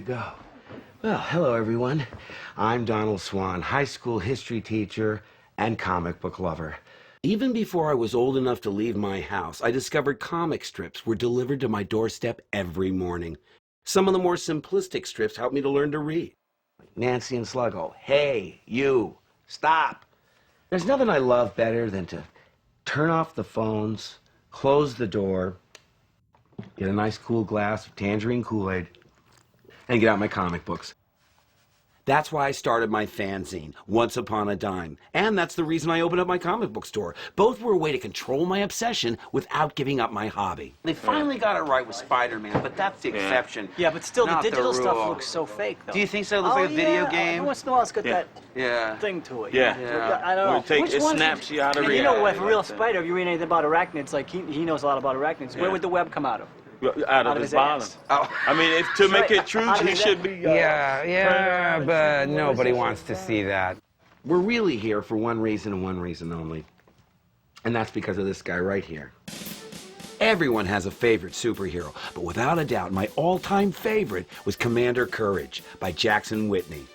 go. Well, hello, everyone. I'm Donald Swan, high school history teacher and comic book lover. Even before I was old enough to leave my house, I discovered comic strips were delivered to my doorstep every morning. Some of the more simplistic strips helped me to learn to read. Like Nancy and Sluggo, hey, you, stop. There's nothing I love better than to turn off the phones, close the door, get a nice cool glass of tangerine Kool-Aid, and get out my comic books. That's why I started my fanzine, Once Upon a Dime. And that's the reason I opened up my comic book store. Both were a way to control my obsession without giving up my hobby. They finally got it right with Spider-Man, but that's the exception. Yeah, but still, the digital rule. stuff looks so fake, though. Do you think so? It looks like a video game? Every once in a while, it's got that thing to it. Yeah. I don't know. It snaps you out of reality. reality. You know, if a real spider, if you read anything about arachnids, like he knows a lot about arachnids. Where would the web come out of? Out of his bottom. Oh. I mean, to make it true, he should be... Yeah, but nobody wants to see that. We're really here for one reason and one reason only. And that's because of this guy right here. Everyone has a favorite superhero, but without a doubt, my all-time favorite was Commander Courage by Jackson Whitney.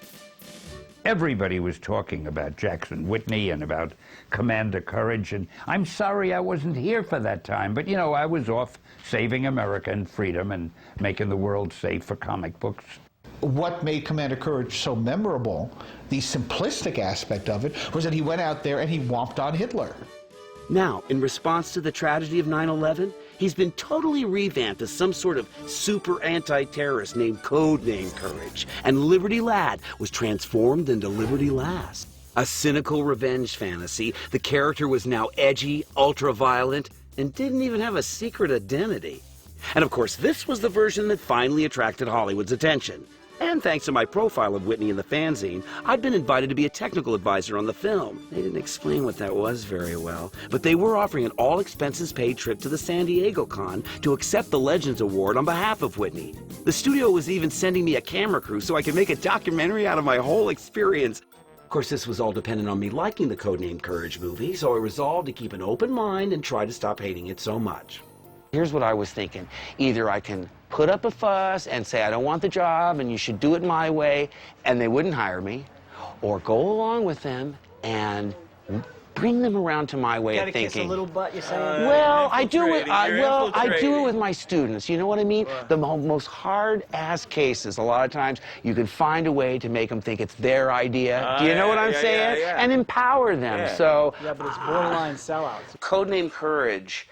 Everybody was talking about Jackson Whitney and about Commander Courage, and I'm sorry I wasn't here for that time, but, you know, I was off saving America and freedom and making the world safe for comic books. What made Commander Courage so memorable, the simplistic aspect of it, was that he went out there and he whomped on Hitler. Now, in response to the tragedy of 9/11, he's been totally revamped as some sort of super anti-terrorist named Codename Courage, and Liberty Lad was transformed into Liberty Lass. A cynical revenge fantasy, the character was now edgy, ultra-violent, and didn't even have a secret identity. And of course, this was the version that finally attracted Hollywood's attention. And thanks to my profile of Whitney in the fanzine, I'd been invited to be a technical advisor on the film. They didn't explain what that was very well, but they were offering an all-expenses-paid trip to the San Diego Con to accept the Legends Award on behalf of Whitney. The studio was even sending me a camera crew so I could make a documentary out of my whole experience. Of course, this was all dependent on me liking the Codename Courage movie, so I resolved to keep an open mind and try to stop hating it so much. Here's what I was thinking. Either I can put up a fuss and say I don't want the job and you should do it my way, and they wouldn't hire me, or go along with them and bring them around to my way of thinking. Kiss a little butt, you're saying? Well, I do it with my students. You know what I mean? The most hard-ass cases, a lot of times, you can find a way to make them think it's their idea. Do you know what I'm saying? And empower them. So. Yeah, but it's borderline sellouts. Codename Courage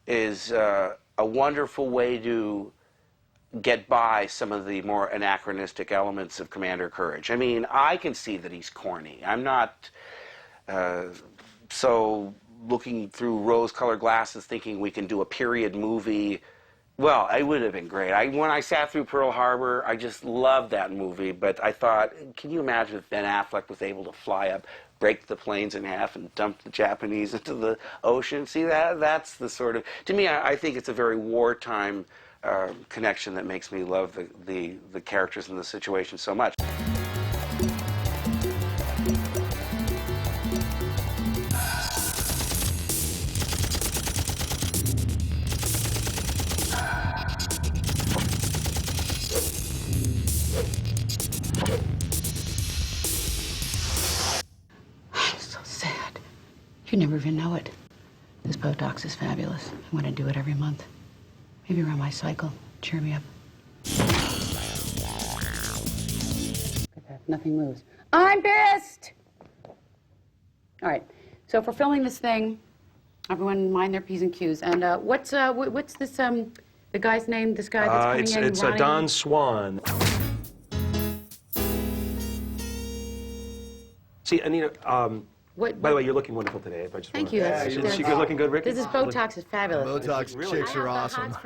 is a wonderful way to get by some of the more anachronistic elements of Commander Courage. I mean, I can see that he's corny. I'm not so looking through rose-colored glasses thinking we can do a period movie. Well, it would have been great. When I sat through Pearl Harbor, I just loved that movie, but I thought, can you imagine if Ben Affleck was able to fly up, break the planes in half, and dump the Japanese into the ocean? See, that's the sort of... To me, I think it's a very wartime connection that makes me love the characters and the situation so much. You never even know it. This Botox is fabulous. I want to do it every month. Maybe around my cycle. Cheer me up. Nothing moves. I'm pissed! All right. So if we're filming this thing, everyone mind their P's and Q's. And what's this, the guy's name? This guy that's coming in? It's Don Swan. See, Anita, by the way, you're looking wonderful today. I just Thank you. Is she good looking good, Ricky? This is Botox is fabulous. Botox chicks are awesome.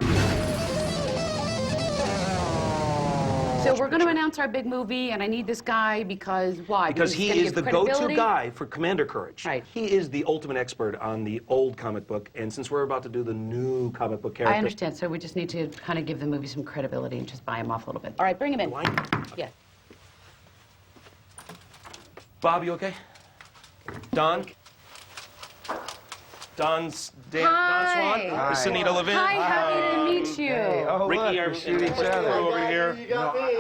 So we're going to announce our big movie, and I need this guy because why? Because he is the go-to guy for Commander Courage. Right. He is the ultimate expert on the old comic book, and since we're about to do the new comic book character... I understand, so we just need to kind of give the movie some credibility and just buy him off a little bit. All right, bring him in. Yeah. Bob, you okay? Don? Don Swan. Hi. Sunita Levin. Hi, happy to meet you. Oh, Ricky, look, our we shoot each other. over here.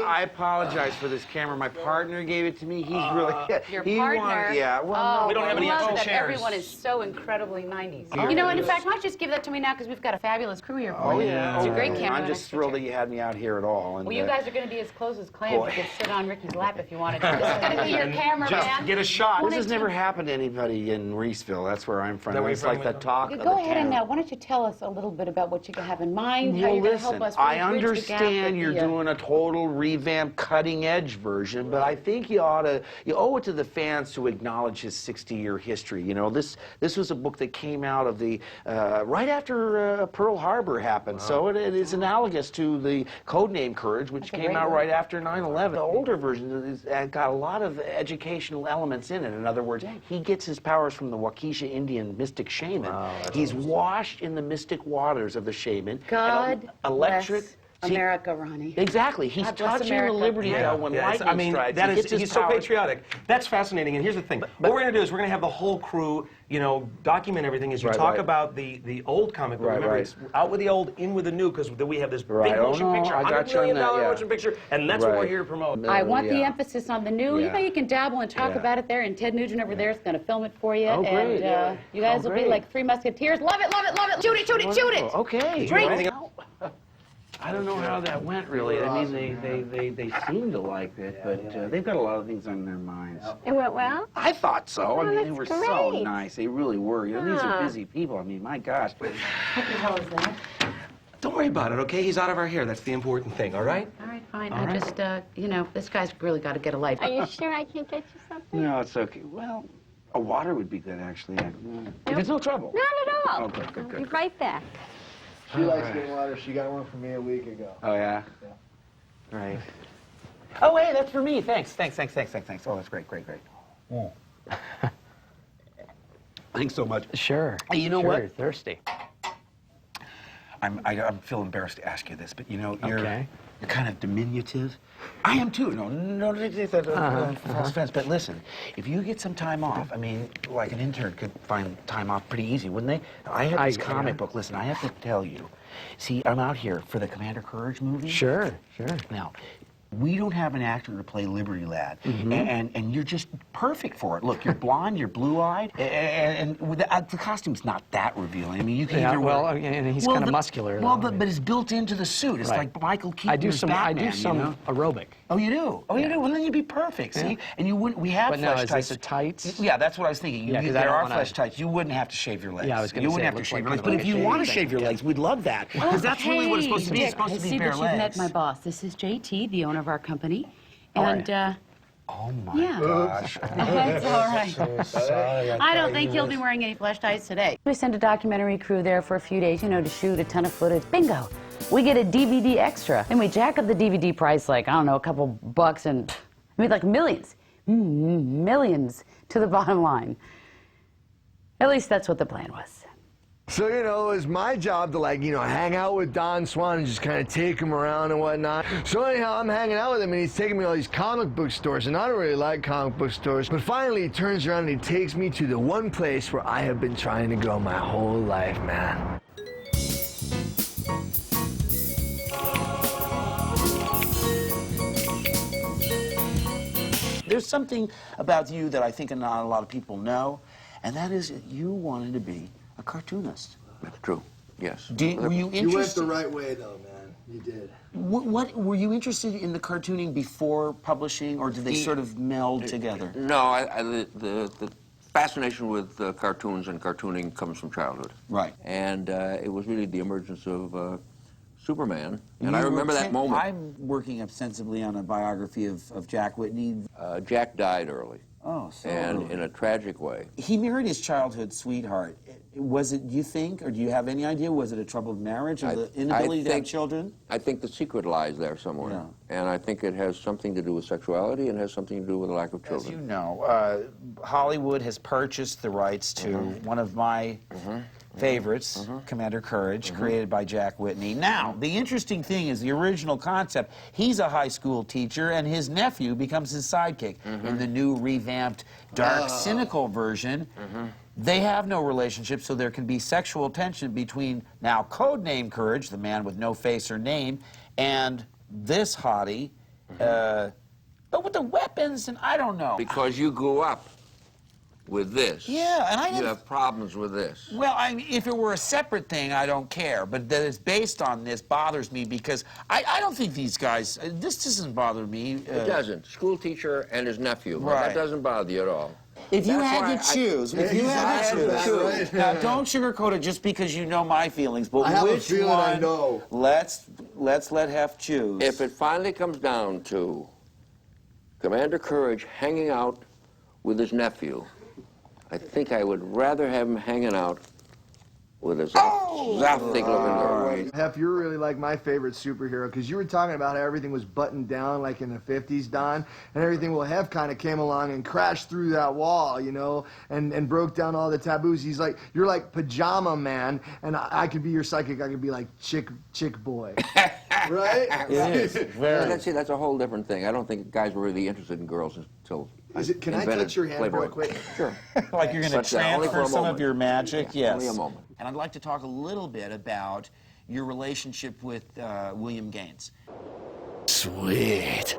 I apologize for this camera. My partner gave it to me. He's really... Your he partner? Wanted, yeah, well, no, we don't have any I love actual that chairs. everyone is so incredibly 90s. You know, and in fact, why don't you just give that to me now, because we've got a fabulous crew here for you. It's a great camera. I'm just thrilled that you had me out here at all. And, Well, you guys are going to be as close as clams. You could sit on Ricky's lap if you wanted to. This is going to be your camera, Just man. get a shot. This has never happened to anybody in Reeseville. That's where I'm from. that where It's you're like from? the talk of Go the ahead and town. now, why don't you tell us a little bit about what you have in mind, how Well, you're going to help listen, us I really bridge the gap understand with you're the, doing a total revamp, cutting-edge version, but I think you owe it to the fans to acknowledge his 60-year history. You know, this was a book that came out of the right after Pearl Harbor happened, so it is analogous to the Codename Courage, which came out right after 9/11. The older version has got a lot of educational elements in it. In other words, he gets his powers from the Waukesha Indian mystic shaman. He's washed in the mystic waters of the shaman. God electric. bless America, Ronnie. Exactly. He's God bless touching America. the Liberty Bell when lightning I mean, strikes. that He is, gets his he's so powers. patriotic. That's fascinating. And here's the thing. What we're going to do is we're going to have the whole crew, you know, document everything as you Right, talk right. about the old comic book. Right, Remember, right. it's out with the old, in with the new, because we have this Right. big Oh, motion no, picture, I got $100 you on million that, yeah. motion picture, and that's what we're Right. here to promote. I want the yeah. emphasis on the new. You Yeah. know, you can dabble and talk Yeah. about it there, and Ted Nugent over there is going to film it for you. Oh, great. And you guys will be great. like three musketeers. Love it, love it, love it. Shoot it, shoot it, shoot it. Okay. Great. Well, I don't know how that went, really. I mean, they seem to like it, but they've got a lot of things on their minds. It went well? I thought so. I mean, they that's were so great. nice. They really were. You know, these are busy people. I mean, my gosh. What the hell is that? Don't worry about it, okay? He's out of our hair. That's the important thing, all right? All right, fine. I just, you know, this guy's really got to get a life. Are you sure I can't get you something? No, it's okay. Well, a water would be good, actually. If it's no trouble. Not at all. Oh, good, good, good. I'll be right back. She likes getting water. She got one from me a week ago. Oh, yeah? Right. Oh, hey, that's for me. Thanks. Oh, that's great. Thanks so much. Sure. Hey, you know sure, what? You're thirsty. I feel embarrassed to ask you this, but you know, Okay. you're kind of diminutive. I am too. No, take that false offense. But listen, if you get some time off, I mean, like an intern could find time off pretty easy, wouldn't they? I have this comic book. Listen, I have to tell you. See, I'm out here for the Commander Courage movie. Sure. Now, we don't have an actor to play Liberty Lad, and you're just perfect for it. Look, you're blonde, you're blue-eyed, and with the costume's not that revealing. I mean, you can Yeah, either well, wear... and he's kind of muscular. Well, though. but it's built into the suit. It's Right. like Michael Keaton I do as some Batman, you know? aerobic. Oh, you do? Oh, you do? Well, then you'd be perfect, see? And you wouldn't... We have But now, flesh is tights. this the tights? Yeah, that's what I was thinking. Yeah, 'cause I there don't are wanna- flesh tights. You wouldn't have to shave your legs. Yeah, I was gonna You say, wouldn't it have to looks shave like your legs. kind But of if like you a want to shaving shave your thing, legs, we'd love that. Because that's really what it's supposed to be. It's supposed to be Dick, bare I see that you've met legs. my boss. This is JT, the owner of our company. All And, Oh, my yeah. gosh. That's all right. Sorry, I don't think he'll be wearing any flesh tights today. We sent a documentary crew there for a few days, you know, to shoot a ton of footage. Bingo! We get a DVD extra. And we jack up the DVD price like, I don't know, a couple bucks and I mean, like millions to the bottom line. At least that's what the plan was. So, you know, it was my job to, like, you know, hang out with Don Swan and just kind of take him around and whatnot. So anyhow, I'm hanging out with him and he's taking me to all these comic book stores, and I don't really like comic book stores. But finally he turns around and he takes me to the one place where I have been trying to go my whole life, man. There's something about you that I think not a lot of people know, and that is that you wanted to be a cartoonist. That's true. Yes. Were you interested? You went the right way, though, man. You did. What were you interested in the cartooning before publishing, or did they sort of meld together? No, the fascination with cartoons and cartooning comes from childhood. Right. And it was really the emergence of Superman. And I remember that moment. I'm working ostensibly on a biography of Jack Whitney. Jack died early. Oh, so And early. in a tragic way. He married his childhood sweetheart. Was it, do you think, or do you have any idea, was it a troubled marriage or the inability to have children? I think the secret lies there somewhere. Yeah. And I think it has something to do with sexuality and has something to do with the lack of children. As you know, Hollywood has purchased the rights to one of my favorites, Commander Courage, created by Jack Whitney. Now, the interesting thing is the original concept. He's a high school teacher, and his nephew becomes his sidekick. In the new revamped, dark, cynical version, they have no relationship, so there can be sexual tension between now codename Courage, the man with no face or name, and this hottie, but with the weapons, and I don't know. Because you grew up with this. Yeah, and I didn't... You have problems with this. Well, I mean, if it were a separate thing, I don't care. But that it's based on this bothers me because I don't think these guys... this doesn't bother me. It doesn't. School teacher and his nephew. Well, Right. that doesn't bother you at all. If you That's had why to choose, if you had to choose, now don't sugarcoat it just because you know my feelings, but I have a which feeling one? I know. Let's let Hef choose. If it finally comes down to Commander Courage hanging out with his nephew, I think I would rather have him hanging out with his zaftig-looking girl. Hef, you're really like my favorite superhero because you were talking about how everything was buttoned down like in the 50s, Don, and everything. Well, Hef kind of came along and crashed through that wall, you know, and broke down all the taboos. He's like, you're like Pajama Man, and I could be your psychic. I could be like Chick Boy, right? Yes, very. See, that's a whole different thing. I don't think guys were really interested in girls until Can I touch your hand Playboy. real quick? Sure. Like you're going to Only for transfer a some of moment. your magic? Yeah, Yes. only a moment. And I'd like to talk a little bit about your relationship with William Gaines. Sweet.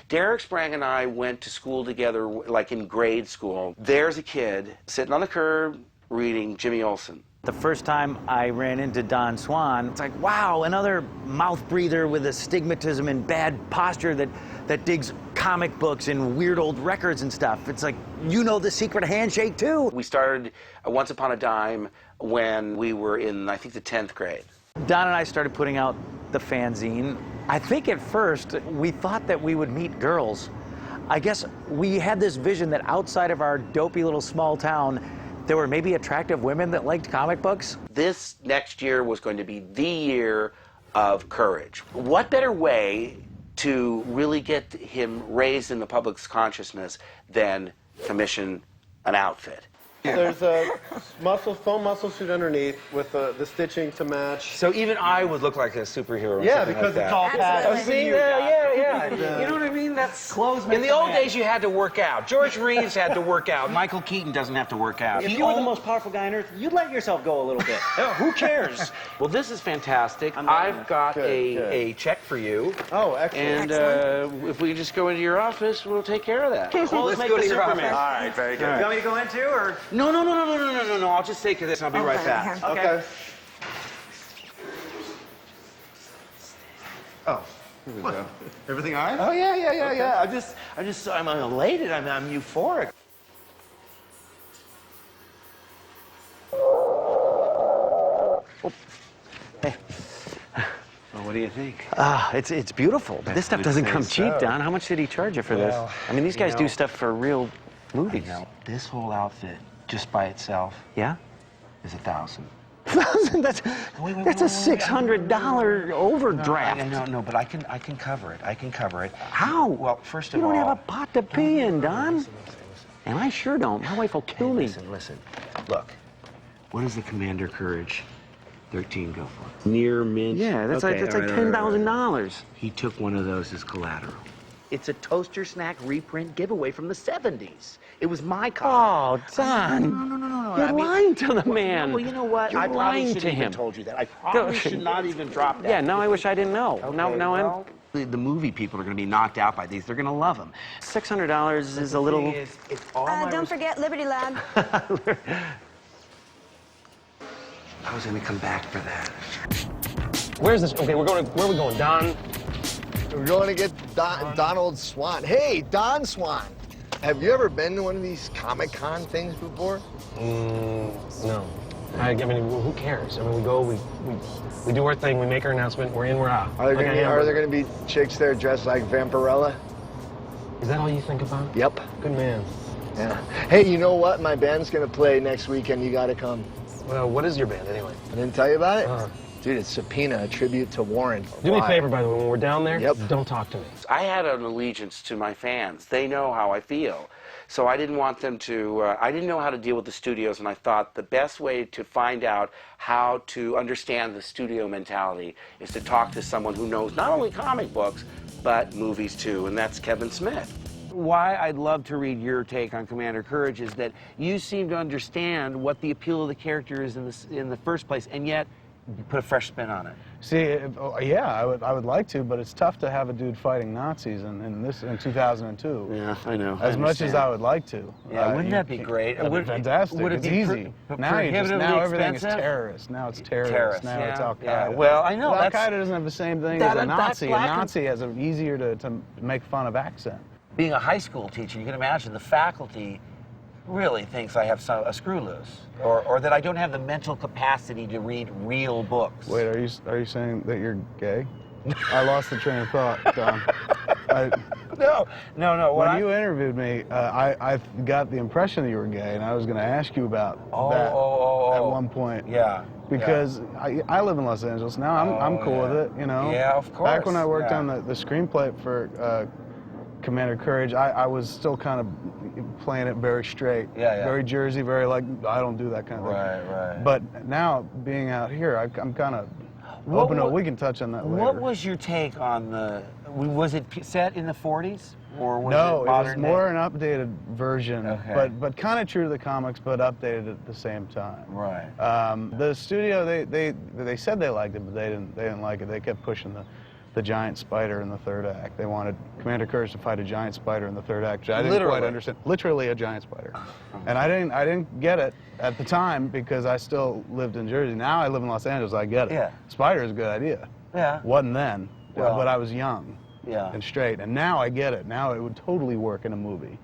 Derek Sprang and I went to school together, like in grade school. There's a kid sitting on the curb reading Jimmy Olsen. The first time I ran into Don Swan, it's like, wow, another mouth breather with astigmatism and bad posture that digs comic books and weird old records and stuff. It's like, you know the secret handshake too. We started Once Upon a Dime when we were in, I think, the 10th grade. Don and I started putting out the fanzine. I think at first we thought that we would meet girls. I guess we had this vision that outside of our dopey little small town, there were maybe attractive women that liked comic books. This next year was going to be the year of Courage. What better way to really get him raised in the public's consciousness than commission an outfit? There's a foam muscle suit underneath with the stitching to match. So even I would look like a superhero. or Yeah, something because like it's that. all padded. See, yeah. You know what I mean? That's clothes. In the old days, you had to work out. George Reeves had to work out. Michael Keaton doesn't have to work out. If you were the most powerful guy on earth, you'd let yourself go a little bit. Who cares? Well, this is fantastic. I've got a check for you. Oh, excellent. And if we just go into your office, we'll take care of that. Clothes make go the to your Superman. office. All right, very good. You want me to go in too, or? No. I'll just take this and I'll be right back. Okay. Oh, here we go. Everything all right? Oh yeah. I'm elated. I'm euphoric. Well, what do you think? It's beautiful. But this stuff doesn't come cheap, Don. How much did he charge you for this? I mean, these guys do stuff for real movies. This whole outfit, just by itself, Yeah? is $1,000. that's a $600 overdraft. No, but I can cover it. I can cover it. How? Well, first of You all, don't have a pot to pee in, Don. And I sure don't. My wife will kill me. Listen. Look, what does the Commander Courage 13 go for? Near mint. Yeah, that's like $10,000. He took one of those as collateral. It's a toaster snack reprint giveaway from the 70s. It was my copy. Oh, Don. No. You're lying to the man. Well, you know what? You're I probably lying shouldn't to even him. told you that. I probably should not even drop that. Yeah, now I wish I didn't know. Now The movie people are going to be knocked out by these. They're going to love them. $600 is a little... It's all Don't forget Liberty Lab. I was going to come back for that. Where's this? Okay, where are we going? Don? We're going to get Donald Swan. Hey, Don Swan. Have you ever been to one of these Comic-Con things before? No. I mean, who cares? I mean, we go, we do our thing, we make our announcement, we're in, we're out. Are there going to be chicks there dressed like Vampirella? Is that all you think about? Yep. Good man. Yeah. Hey, you know what? My band's going to play next weekend. You got to come. Well, what is your band anyway? I didn't tell you about it? Dude, it's Subpoena, a tribute to Warren. Do me a favor, by the way, when we're down there, Yep. don't talk to me. I had an allegiance to my fans. They know how I feel. So I didn't want them to, I didn't know how to deal with the studios, and I thought the best way to find out how to understand the studio mentality is to talk to someone who knows not only comic books, but movies too, and that's Kevin Smith. Why I'd love to read your take on Commander Courage is that you seem to understand what the appeal of the character is in the first place, and yet you put a fresh spin on it. See, yeah, I would like to, but it's tough to have a dude fighting Nazis in 2002. Yeah, I know. As much as I would like to. Yeah, wouldn't that be great? That'd be fantastic. Would it it's be easy. Now everything is expensive? terrorist. Now it's terrorist. Now it's Al Qaeda. Yeah. Well, I know. Well, Al Qaeda doesn't have the same thing as a Nazi. A black Nazi has an easier to make fun of accent. Being a high school teacher, you can imagine the faculty really thinks I have a screw loose, or that I don't have the mental capacity to read real books. Wait, are you saying that you're gay? I lost the train of thought, Don. No. When you interviewed me, I got the impression that you were gay, and I was going to ask you about that at one point. Yeah. Because I live in Los Angeles now. I'm cool with it, you know. Yeah, of course. Back when I worked on the screenplay for Commander Courage, I was still kind of playing it very straight. Yeah. Very Jersey, very like, I don't do that kind of thing. Right. But now, being out here, I'm kind of open to, we can touch on that later. What was your take on was it set in the 40s? Or was No, it modern was more an updated version, but kind of true to the comics, but updated at the same time. Right. The studio, they said they liked it, but they didn't like it. They kept pushing the giant spider in the third act. They wanted Commander Courage to fight a giant spider in the third act, which I didn't quite understand. Literally a giant spider. And I didn't get it at the time because I still lived in Jersey. Now I live in Los Angeles, I get it. Yeah. Spider is a good idea. Yeah. Wasn't then, Well, but I was young. Yeah. And straight. And now I get it. Now it would totally work in a movie.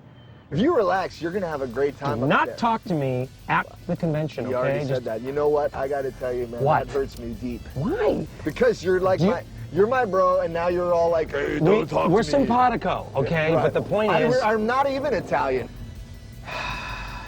If you relax, you're going to have a great time. Do not talk to me at the convention, You okay? already said that. You know what? I got to tell you, man, What? that hurts me deep. Why? Because you're like you're my bro, and now you're all like, hey, don't talk to me. We're simpatico, okay? Right. But the point is... I'm not even Italian. I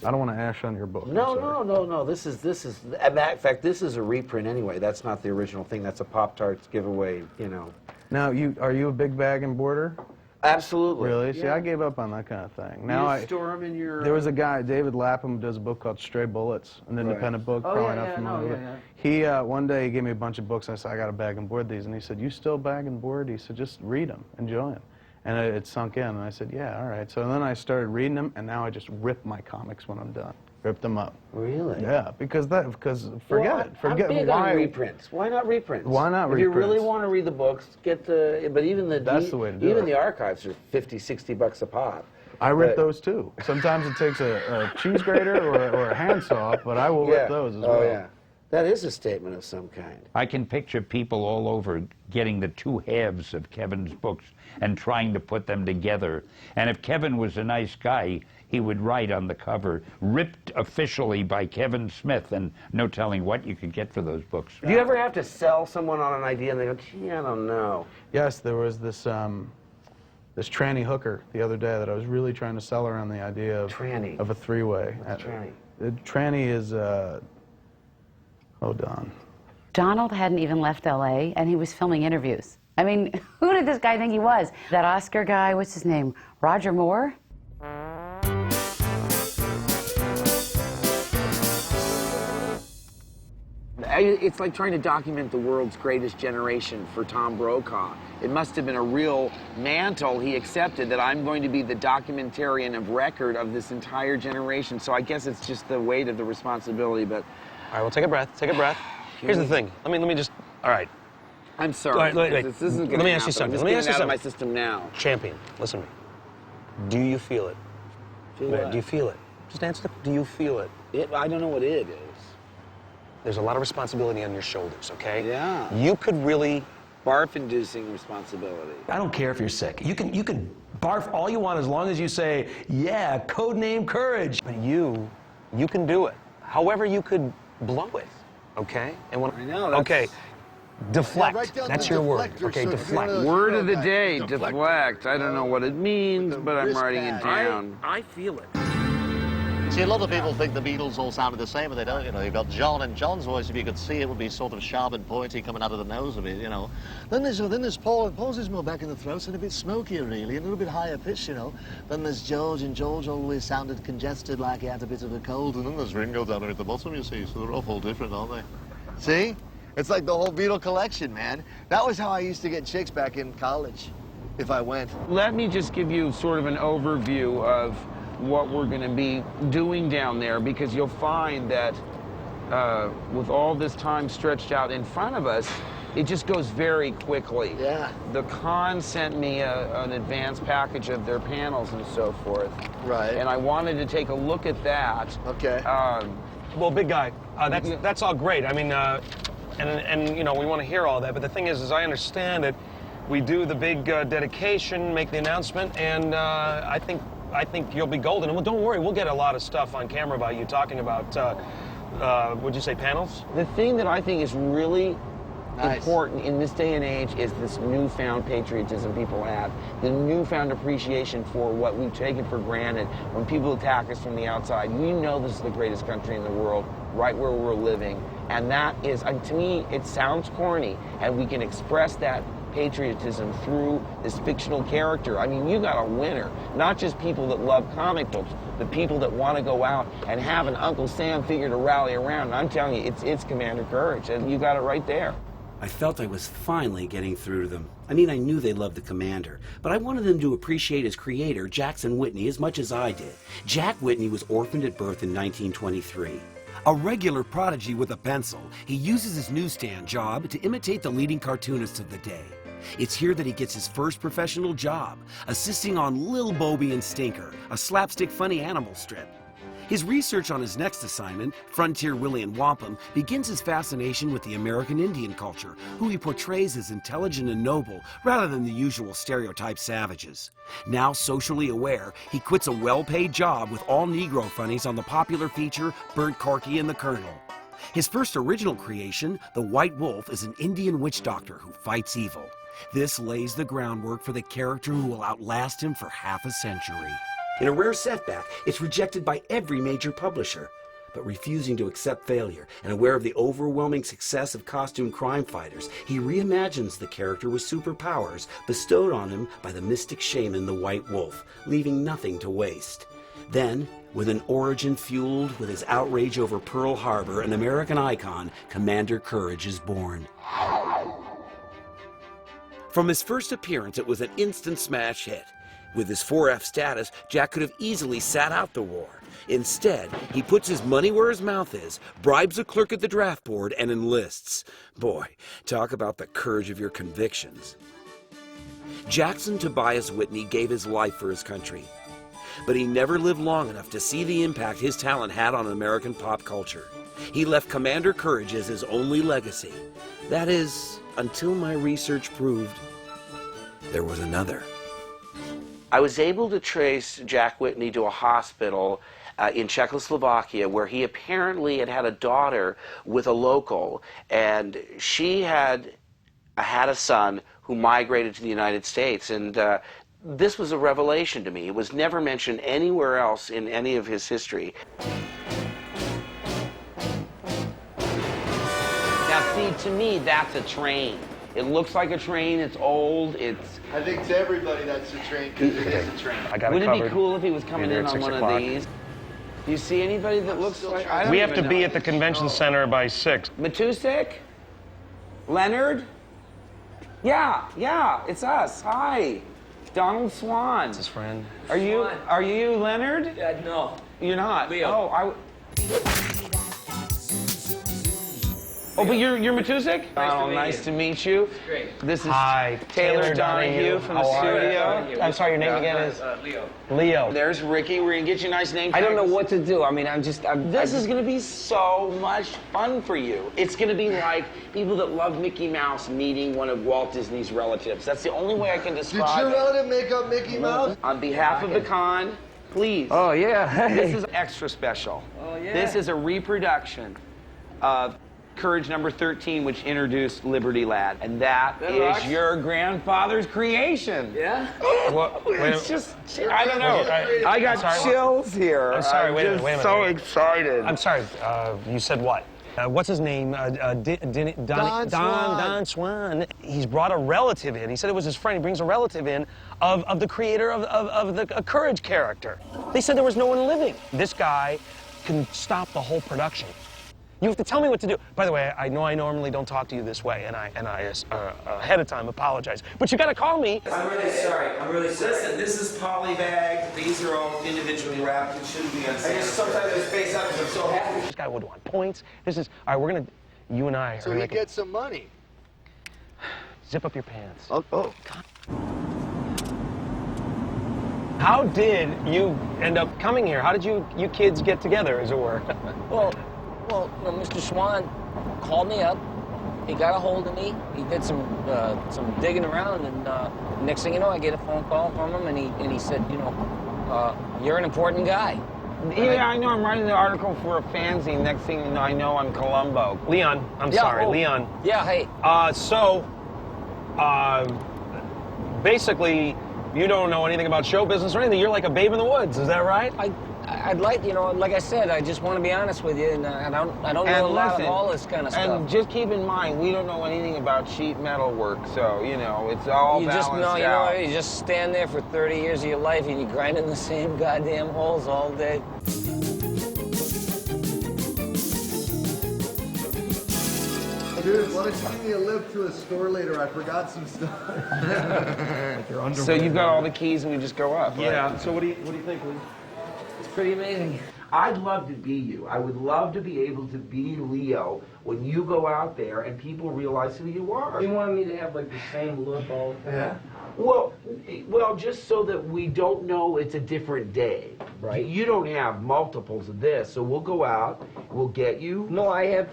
don't want to ash on your book. No. This is. In fact, this is a reprint anyway. That's not the original thing. That's a Pop-Tarts giveaway. You know. Now, are you a big bag and boarder? Absolutely. Really? See, Yeah. I gave up on that kind of thing. Now you store them in your. There was a guy, David Lapham, who does a book called Stray Bullets, an independent book. Oh, probably yeah, not yeah, familiar no, with yeah, it. He one day he gave me a bunch of books, and I said, I got to bag and board these, and he said, you still bag and board? He said, just read them, enjoy them. And it sunk in, and I said, yeah, all right. So then I started reading them, and now I just rip my comics when I'm done. Rip them up. Really? Yeah, because forget it. Forget I'm big why on reprints. Why not reprints? Why not if you really reprints? want to read the books, get the. But even the That's the way to do even it. the archives are $50-$60 a pop. I rip those too. Sometimes it takes a cheese grater or a handsaw, but I will rip those as well. Oh yeah, that is a statement of some kind. I can picture people all over getting the two halves of Kevin's books and trying to put them together. And if Kevin was a nice guy, he would write on the cover, ripped officially by Kevin Smith, and no telling what you could get for those books. Do you ever have to sell someone on an idea and they go, gee, I don't know? Yes, there was this tranny hooker the other day that I was really trying to sell her on the idea of Tranny. of a three-way. What's tranny? Tranny is hold on. Donald hadn't even left L.A., and he was filming interviews. I mean, who did this guy think he was? That Oscar guy, what's his name? Roger Moore? It's like trying to document the world's greatest generation for Tom Brokaw. It must have been a real mantle he accepted, that I'm going to be the documentarian of record of this entire generation. So I guess it's just the weight of the responsibility, but... All right, well, take a breath. Take a breath. Here's the thing. Let me just... All right. I'm sorry. Wait. This isn't Let me ask you something. Let me ask you something. Out of my system now. Champion, listen to me. Do you feel it? Feel what? Do you feel it? Just answer the... Do you feel it? I don't know what it is. There's a lot of responsibility on your shoulders, okay? Yeah. You could really... Barf-inducing responsibility. I don't care if you're sick. You can barf all you want as long as you say, yeah, codename Courage. But you can do it. However you could blow it, okay? And when I know, that's... Okay, deflect. Yeah, write down That's the your word, deflector, okay? so Deflect. Word of the day, deflect. I don't know what it means, but I'm writing it wristband. down. I feel it. See, a lot of people think the Beatles all sounded the same, but they don't, you know. You've got John, and John's voice, if you could see, it would be sort of sharp and pointy coming out of the nose of it, you know. Then there's Paul, and Paul's is more back in the throat, and a bit smokier, really, and a little bit higher pitched, you know. Then there's George, and George always sounded congested, like he had a bit of a cold, and then there's Ringo down there at the bottom, you see, so they're awful different, aren't they? See? It's like the whole Beatle collection, man. That was how I used to get chicks back in college, if I went. Let me just give you sort of an overview of what we're going to be doing down there, because you'll find that with all this time stretched out in front of us, it just goes very quickly. Yeah. The Con sent me an advanced package of their panels and so forth. Right. And I wanted to take a look at that. Okay. Well, big guy, that's all great. I mean, and you know, we want to hear all that, but the thing is I understand that we do the big dedication, make the announcement, and I think you'll be golden. And don't worry, we'll get a lot of stuff on camera about you talking about, would you say panels? The thing that I think is really important in this day and age is this newfound patriotism people have, the newfound appreciation for what we've taken for granted. When people attack us from the outside, we know this is the greatest country in the world, right where we're living. And that is, to me, it sounds corny, and we can express that patriotism through this fictional character. I mean, you got a winner. Not just people that love comic books, the people that want to go out and have an Uncle Sam figure to rally around. And I'm telling you, it's Commander Courage, and you got it right there. I felt I was finally getting through to them. I mean, I knew they loved the Commander, but I wanted them to appreciate his creator, Jackson Whitney, as much as I did. Jack Whitney was orphaned at birth in 1923. A regular prodigy with a pencil, he uses his newsstand job to imitate the leading cartoonists of the day. It's here that he gets his first professional job, assisting on Lil Bobby and Stinker, a slapstick funny animal strip. His research on his next assignment, Frontier Willie and Wampum, begins his fascination with the American Indian culture, who he portrays as intelligent and noble rather than the usual stereotype savages. Now socially aware, he quits a well-paid job with all Negro funnies on the popular feature Burnt Corky and the Colonel. His first original creation, the White Wolf, is an Indian witch doctor who fights evil. This lays the groundwork for the character who will outlast him for half a century. In a rare setback, it's rejected by every major publisher. But refusing to accept failure and aware of the overwhelming success of costume crime fighters, he reimagines the character with superpowers bestowed on him by the mystic shaman, the White Wolf, leaving nothing to waste. Then, with an origin fueled with his outrage over Pearl Harbor, an American icon, Commander Courage is born. From his first appearance, it was an instant smash hit. With his 4F status, Jack could have easily sat out the war. Instead, he puts his money where his mouth is, bribes a clerk at the draft board, and enlists. Boy, talk about the courage of your convictions. Jackson Tobias Whitney gave his life for his country. But he never lived long enough to see the impact his talent had on American pop culture. He left Commander Courage as his only legacy. That is, until my research proved there was another. I was able to trace Jack Whitney to a hospital in Czechoslovakia where he apparently had a daughter with a local, and she had a son who migrated to the United States, and this was a revelation to me. It was never mentioned anywhere else in any of his history. Now see, to me, that's a train. It looks like a train, it's old, it's... I think to everybody that's a train, because it is a train. Wouldn't it be cool if he was coming in on one of these? Do you see anybody that looks like... We have to be at the convention center by 6. Matusik? Leonard? Yeah, it's us. Hi. Donald Swan. That's his friend. Are you Leonard? No. You're not? Leo. Oh, Oh, but you're Matusik? Nice to meet you. Great. This is Hi, Taylor Donahue from the studio. I'm sorry, your name again is? Leo. Leo. There's Ricky. We're going to get you a nice name. I don't know what to do. I mean, This is going to be so much fun for you. It's going to be like people that love Mickey Mouse meeting one of Walt Disney's relatives. That's the only way I can describe it. Did your relative make up Mickey Mouse? On behalf of the con, please. Oh, yeah. This is extra special. Oh, yeah. This is a reproduction of Courage number 13, which introduced Liberty Lad. And that is your grandfather's creation. Yeah? What? It's just, I don't know. I got sorry. chills here. I'm sorry, wait a just minute. so excited. I'm sorry, you said what? What's his name? Don Swan. He's brought a relative in. He said it was his friend. He brings a relative in of the creator of the Courage character. They said there was no one living. This guy can stop the whole production. You have to tell me what to do. By the way, I know I normally don't talk to you this way, and I ahead of time apologize. But you got to call me. I'm really sorry. I'm really sorry. Listen, this is polybagged. These are all individually wrapped. It shouldn't be on. I just sometimes I space out because I'm so happy. This guy would want points. This is all right. We're gonna, you and I. So we get some money. Zip up your pants. Oh, God. How did you end up coming here? How did you kids get together, as it were? Well, Mr. Swan called me up. He got a hold of me. He did some digging around, and next thing you know, I get a phone call from him, and he said, you know, you're an important guy. Yeah, I know. I'm writing the article for a fanzine. Next thing you know, I know I'm Columbo. Leon, I'm sorry, Leon. Yeah, hey. Basically, you don't know anything about show business or anything. You're like a babe in the woods. Is that right? I'd like, you know, like I said, I just want to be honest with you, and I don't know a lot of all this kind of stuff. And just keep in mind, we don't know anything about sheet metal work, so, you know, it's all balanced out. You know, you just stand there for 30 years of your life and you grind in the same goddamn holes all day. Dude, why don't you give me a lift to a store later? I forgot some stuff. So you've got all the keys and we just go up, right? Yeah. So what do you think, Lee? It's pretty amazing. I'd love to be you. I would love to be able to be Leo when you go out there and people realize who you are. You wanted me to have like the same look all the time? Yeah. Well, just so that we don't know it's a different day. Right. You don't have multiples of this, so we'll go out, we'll get you. No, I have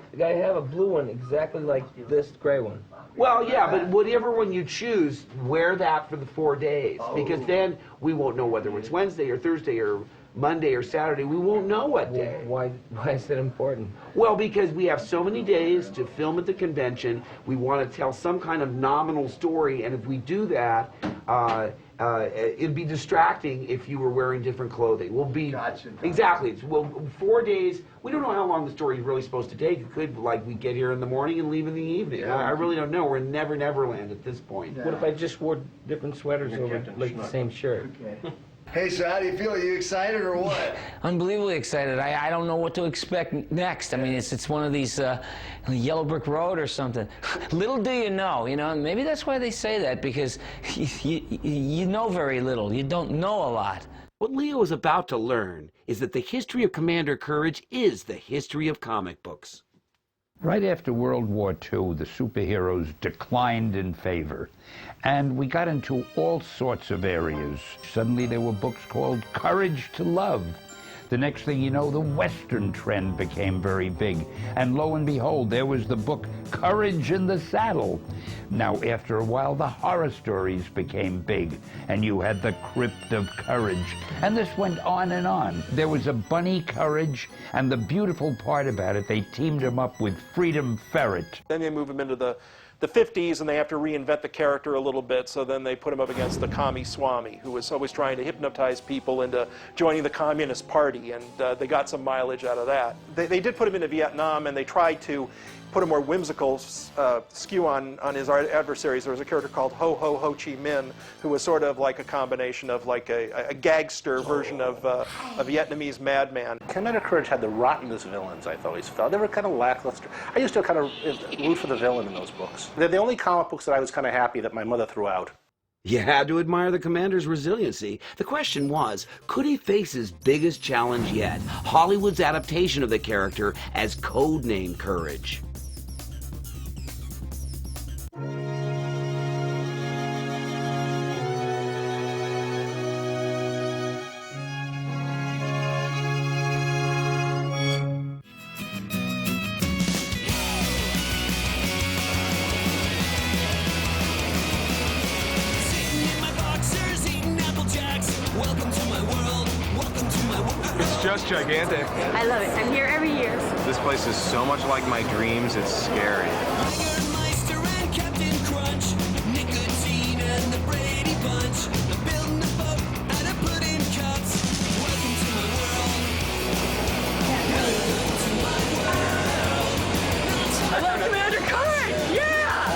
a blue one exactly like this gray one. Well, yeah, but whatever one you choose, wear that for the 4 days, because then we won't know whether it's Wednesday or Thursday or Monday or Saturday. We won't know what day. Why is that important? Well, because we have so many days to film at the convention. We want to tell some kind of nominal story, and if we do that, it'd be distracting if you were wearing different clothing. We'll be exactly. Well, 4 days. We don't know how long the story is really supposed to take. It could, like, we get here in the morning and leave in the evening. Yeah. I really don't know. We're in Neverland at this point. Yeah. What if I just wore different sweaters over like the same shirt? Okay. Hey, so how do you feel? Are you excited or what? Unbelievably excited. I don't know what to expect next. I mean, it's one of these Yellow Brick Road or something. Little do you know, maybe that's why they say that, because you know very little. You don't know a lot. What Leo is about to learn is that the history of Commander Courage is the history of comic books. Right after World War II, the superheroes declined in favor, and we got into all sorts of areas. Suddenly there were books called Courage to Love. The next thing you know, the Western trend became very big, and lo and behold, there was the book Courage in the Saddle. Now, after a while, the horror stories became big, and you had the Crypt of Courage, and this went on and on. There was a Bunny Courage, and the beautiful part about it, they teamed him up with Freedom Ferret. Then they move him into the 50s, and they have to reinvent the character a little bit, so then they put him up against the Commie Swami, who was always trying to hypnotize people into joining the Communist Party, and they got some mileage out of that. They did put him into Vietnam, and they tried to put a more whimsical skew on his adversaries. There was a character called Ho Ho Ho Chi Minh, who was sort of like a combination of like a gagster version of a Vietnamese madman. Commander Courage had the rottenest villains, I've always felt. They were kind of lackluster. I used to kind of root for the villain in those books. They're the only comic books that I was kind of happy that my mother threw out. You had to admire the Commander's resiliency. The question was, could he face his biggest challenge yet? Hollywood's adaptation of the character as codename Courage. it's gigantic. I love it. I'm here every year. This place is so much like my dreams, it's scary. I love Commander Courage! Yeah!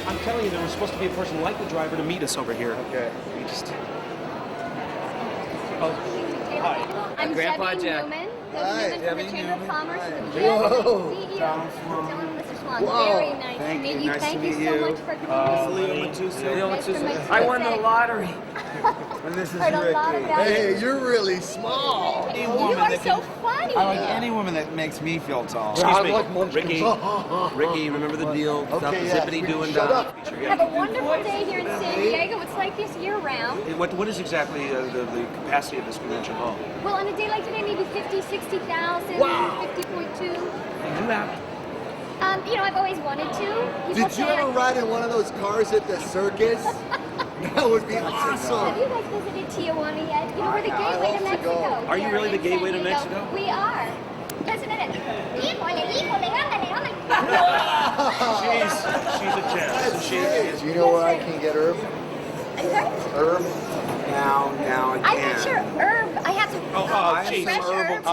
I'm telling you, there was supposed to be a person like the driver to meet us over here. Okay. We just... I'm Grandpa Debbie Jack. Newman. Hi. Debbie Newman from the Chamber of Commerce and the Whoa. CEO. Donald Mr. Swan. Whoa. Very nice to meet you. Thank you so much for coming. Nice to meet you. I won the lottery. And this is Heard a lot Ricky. about Hey, you. you're really small. You are so funny. I like any woman that makes me feel tall. Excuse me, Ricky. Ricky, remember the deal? Stop Okay, the yes, zippity we- doing shut down. up. Have a wonderful day here in San Diego. It's like this year-round. What is exactly the capacity of this convention hall? Well, on a day like today, maybe 50, 60,000, Wow. 50.2. You have. You know, I've always wanted to. People Did you say ever ride in one of those cars at the circus? That would be Have awesome. you guys visited Tijuana yet? You know, we're the I gateway love to to Mexico. go. Are you Here really the in gateway San to Diego. Mexico? We are. Listen to this. Híjole, híjole, ándale, ándale. She's a gem. She is. Do you know where I can get herb? Herb? Now I I'm not sure. Herb. I have to. Geez. fresh herbs. Look,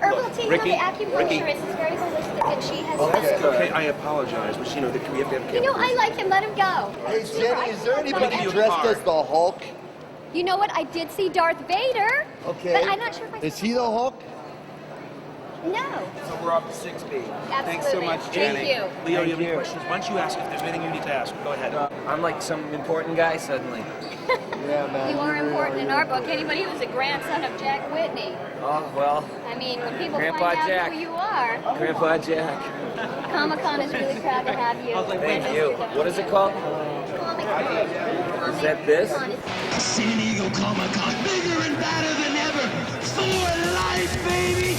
Herbal tea Ricky, from the acupuncturist is very holistic, and she has. Okay, I apologize, but you know, we have to have You know, I like him. Let him go. Hey, Jenny, is there anybody give you a dressed card. as the Hulk? You know what? I did see Darth Vader. Okay. But I'm not sure if I. Is he the Hulk? No. So we're up to 6 feet. Thanks so Absolutely. much, Thank Jenny. you. Leo, you have any questions? Why don't you ask if there's anything you need to ask? Go ahead. I'm like some important guy suddenly. Yeah, man. You are important in our book. Anybody who's a grandson of Jack Whitney. Oh, well, I mean, when people Grandpa find out Jack. who you are, Grandpa Jack. Comic-Con is really proud to have you. Thank you. What is it called? Comic-Con. Is that this? San Diego Comic-Con, bigger and badder than ever. For life, baby!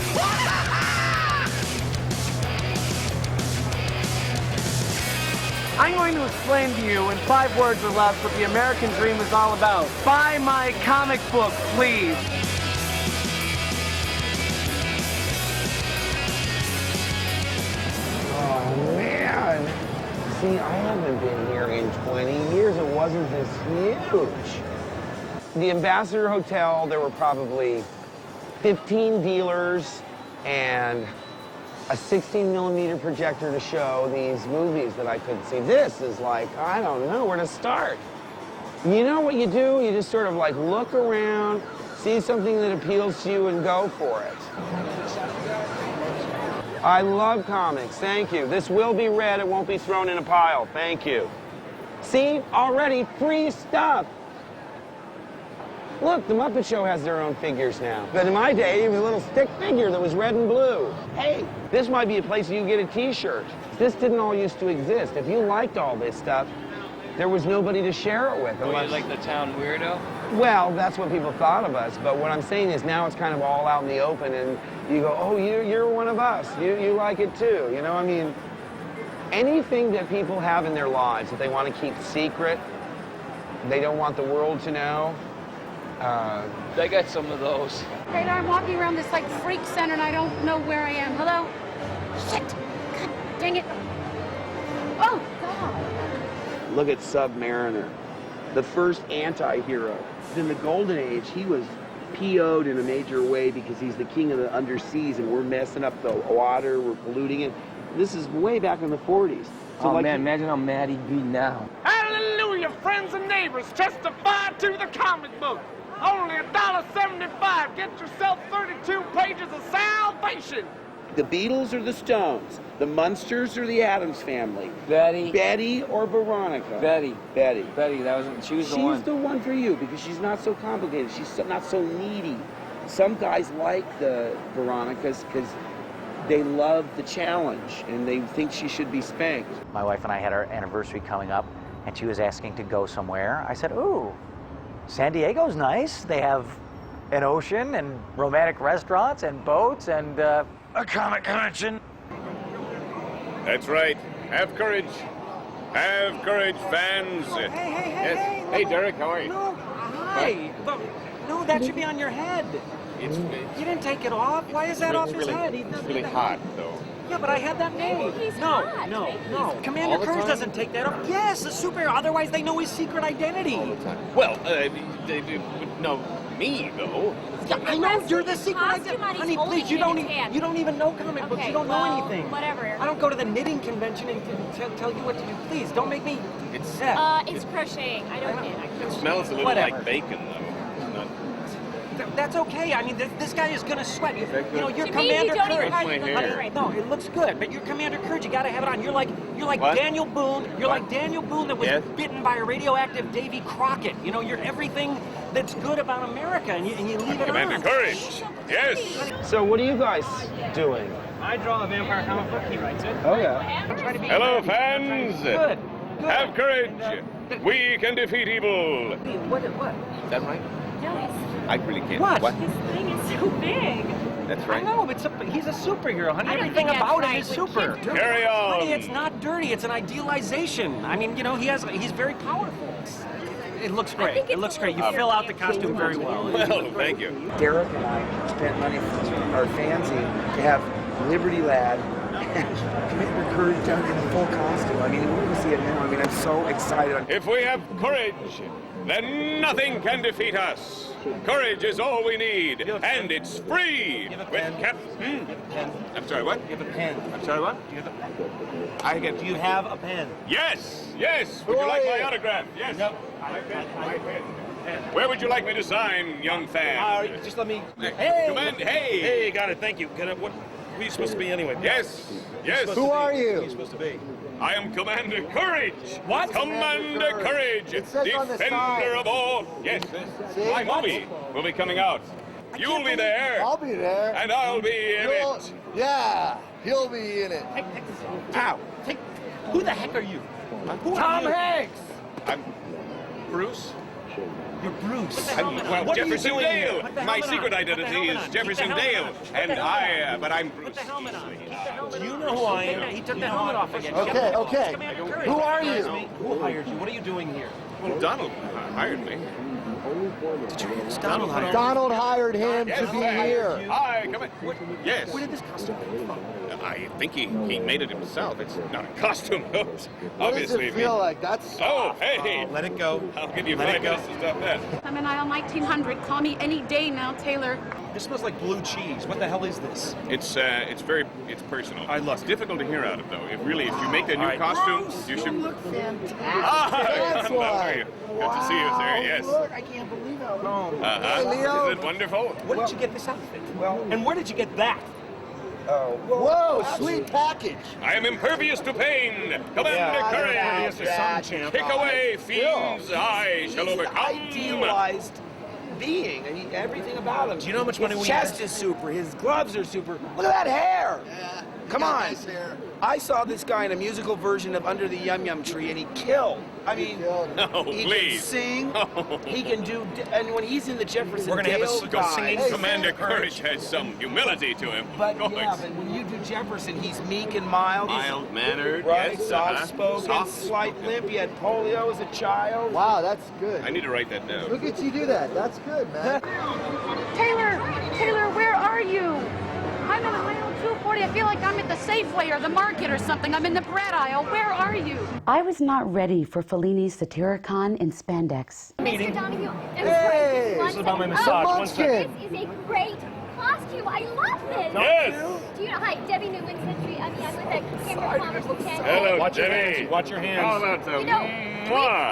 I'm going to explain to you in 5 words or less what the American dream is all about. Buy my comic book, please. Oh, man. See, I haven't been here in 20 years. It wasn't this huge. The Ambassador Hotel, there were probably 15 dealers and a 16mm projector to show these movies that I couldn't see. This is like, I don't know where to start. You know what you do? You just sort of like look around, see something that appeals to you and go for it. I love comics, thank you. This will be read, it won't be thrown in a pile, thank you. See, already free stuff. Look, the Muppet Show has their own figures now. But in my day, it was a little stick figure that was red and blue. Hey, this might be a place you can get a t-shirt. This didn't all used to exist. If you liked all this stuff, there was nobody to share it with. Unless... you like the town weirdo? Well, that's what people thought of us. But what I'm saying is now it's kind of all out in the open, and you go, oh, you're one of us. You like it too. You know, I mean, anything that people have in their lives that they want to keep secret, they don't want the world to know. I got some of those. Right, I'm walking around this like freak center and I don't know where I am. Hello? Shit! God dang it! Oh, God! Look at Submariner, the first anti-hero. In the Golden Age, he was PO'd in a major way because he's the king of the underseas and we're messing up the water, we're polluting it. This is way back in the 40s. So Oh, man, imagine how mad he'd be now. Hallelujah, friends and neighbors, testify to the comic book. Only $1.75. Get yourself 32 pages of salvation. The Beatles or the Stones? The Munsters or the Addams Family? Betty. Betty or Veronica? Betty. Betty. She was the one. She's the one for you because she's not so complicated. She's not so needy. Some guys like the Veronicas because they love the challenge and they think she should be spanked. My wife and I had our anniversary coming up, and she was asking to go somewhere. I said, ooh, San Diego's nice. They have an ocean and romantic restaurants and boats and a comic convention. That's right. Have courage. Have courage, fans. Yes. Hey, Derek, how are you? No, hi. But, no, that should be on your head. It's You didn't take it off. Why is that off his head? It's really hot, though. Yeah, but I had that made. No. Commander Courage doesn't take that off. Yes, a superhero. Otherwise, they know his secret identity. Well, no, me, though. Yeah, I know you're the secret identity. Honey, please, you don't even know comic books. You don't know anything. Whatever. I don't go to the knitting convention and tell you what to do. Please, don't make me. It's It's crocheting. I don't knit. It smells a little like bacon, though. It's not. That's okay. I mean, this guy is gonna sweat. You know, you're To me, you Commander don't even Courage. have to look Honey, great. no, it looks good, but you're Commander Courage. You gotta have it on. You're like What? Daniel Boone. You're What? like Daniel Boone that was Yes? bitten by a radioactive Davy Crockett. You know, you're everything that's good about America, and you leave it Commander on. Courage. Yes. So what are you guys doing? I draw a vampire comic book. He writes it. Oh yeah. Hello, fans. Good. Have courage. We can defeat evil. What? Is that right? No, I really can't. What? his thing is so big. That's I right. know, but he's a superhero, honey. I don't Everything think that's about him right. is We super. can't do Carry on. Honey, it's not dirty. It's an idealization. I mean, you know, he's very powerful. It looks great. It looks great. You fill out the costume very well. Well, thank you. Derek and I spent money from our fanzine to have Liberty Lad and Commander Courage done in full costume. I mean, we're going to see it now. I mean, I'm so excited. If we have courage, then nothing can defeat us. Courage is all we need, and it's free. With Captain. I'm sorry, what? You have a pen. I'm sorry, what? Do you have a pen? Yes. Would you like my autograph? Yes. No. My pen. Where would you like me to sign, young fan? Just let me. Hey. Hey. Hey, got it. Thank you. Who are you supposed to be anyway? Yes. Who are you? Who are you supposed to be? I am Commander Courage. What? Commander Courage, defender of all. Yes. My movie will be coming out. You'll be there. I'll be there. And I'll be in it. Yeah, he'll be in it. Ow. Who the heck are you? Tom Hanks. I'm Bruce. You're Bruce. Well, What are you Jefferson doing Dale. here? Put the My helmet secret on. identity Put the helmet is on. Jefferson Keep the helmet Dale, on. Keep the and helmet but I'm Put Bruce. the helmet on. Do you know who I am? He took the helmet off again. Okay. Who are you? Who hired you? What are you doing here? Well, Donald hired me. Did you hear this? Donald hired you. Donald hired him to be here. Hi, come in. Yes. Where did this costume come from? I think he made it himself. It's not a costume, though. It's What does obviously it feel like? That's Oh, hey. Let it go. I'll give you 5 minutes to stop that. I'm in aisle 1900. Call me any day now, Taylor. This smells like blue cheese. What the hell is this? It's personal. look. It's difficult to hear out of, though. If you make a new costume, you should. look fantastic. Ah, That's how why. are you? Good to see you, sir. Yes. Look, I can't believe how long. Uh-huh. Hey, Leo. Isn't it wonderful? Where did you get this outfit? And where did you get that? Whoa, sweet package. I am impervious to pain. Commander Courage. Kick away, fiends. I shall overcome. Idealized being. I mean, everything about him. Do you know how much money His we chest had? is super. His gloves are super. Look at that hair. Yeah. Come got on. nice hair. I saw this guy in a musical version of Under the Yum Yum Tree, and he killed. I mean, No, he please. can sing. Oh. He can do. And when he's in the Jefferson We're gonna have a Dale singing guys, Commander Courage has some humility to him. But Of yeah, course. but when you do Jefferson, he's meek and mild. He's Mild-mannered, right, yes. soft-spoken, Soft. slight limp. He had polio as a child. Wow, that's good. I need to write that down. Look at you do that. That's good, man. Taylor, where are you? I'm in aisle 240. I feel like I'm at the Safeway or the market or something. I'm in the bread aisle. Where are you? I was not ready for Fellini's Satyricon in spandex. Mr. Donahue, Hey! This is about my massage. One second. This is a great costume. I love this. Yes! Do you know, hi, Debbie Newman's entry. I mean, I'm with a Cambridge Comic Book Fan. Hello, Watch your Debbie. hands. Watch your hands. How about You know,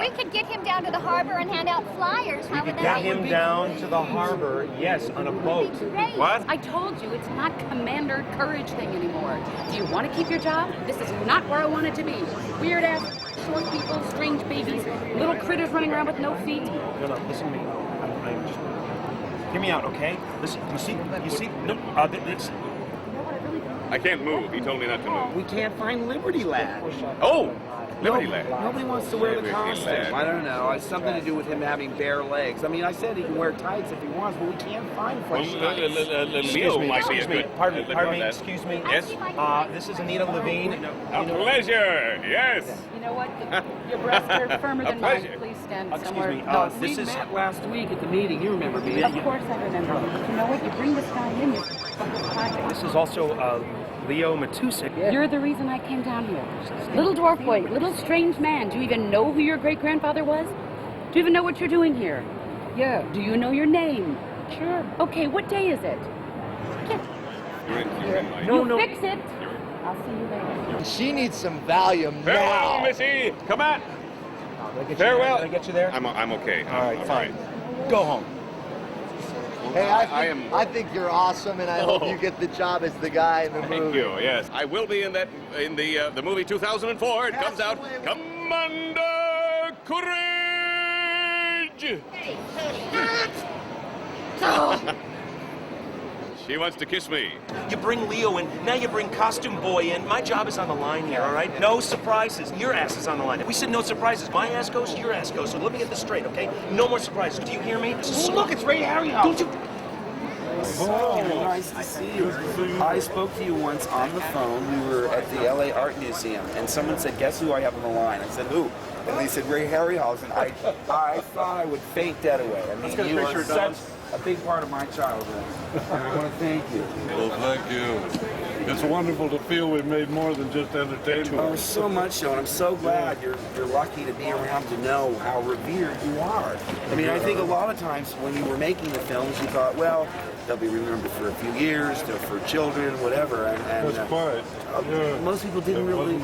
we could get him down to the harbor and hand out flyers. How would Get that him be? down to the harbor, yes, on a boat. Great. What? I told you, it's not Commander Courage thing anymore. Do you want to keep your job? This is not where I want it to be. Weird ass, short people, strange babies, little critters running around with no feet. No, listen to me. I'm just... Hear me out, okay? Listen, you see? No, it's... I can't move. He told me not to move. We can't find Liberty Lad. Oh! Liberty Lad. Nobody wants to wear the Liberty costume. Lad. I don't know. It's something to do with him having bare legs. I mean, I said he can wear tights if he wants, but we can't find Well, fresh tights. Leo might be a good... Pardon me, Lad. excuse me. Yes? This is Anita Levine. A pleasure, yes. know what? Your breasts are firmer than mine. Please stand somewhere. Excuse me, this is last week at the meeting. You remember me? Of course I remember. But you know what? You bring this guy in, you're project. This is also Leo Matusik. You're the reason I came down here. Little dwarf boy, little strange man. Do you even know who your great-grandfather was? Do you even know what you're doing here? Yeah. Do you know your name? Sure. Okay, what day is it? No. Fix it. I'll see you later. She needs some Valium Farewell, now. Missy. Come on. Farewell. Did I get you there? I'm okay. All right, fine. Go home. Hey, I think you're awesome, and I hope you get the job as the guy in the movie. Thank you. Yes, I will be in the movie 2004. It comes out. Commander Courage. She wants to kiss me. You bring Leo in, now you bring Costume Boy in. My job is on the line here, all right? No surprises. Your ass is on the line. We said no surprises. My ass goes, your ass goes. So let me get this straight, okay? No more surprises. Do you hear me? Look, it's Ray Harryhausen. Don't you... Oh, nice to see you. I spoke to you once on the phone. We were at the LA Art Museum, and someone said, guess who I have on the line? I said, who? And they said, Ray Harryhausen. I thought I would faint dead away. I mean, you are such a big part of my childhood, and I want to thank you. Well, thank you. It's wonderful to feel we made more than just entertainment. Oh, so much so, and I'm so glad you're lucky to be around to know how revered you are. I mean, I think a lot of times when you were making the films, you thought, well, they'll be remembered for a few years, for children, whatever. And That's quite. Most people didn't really. It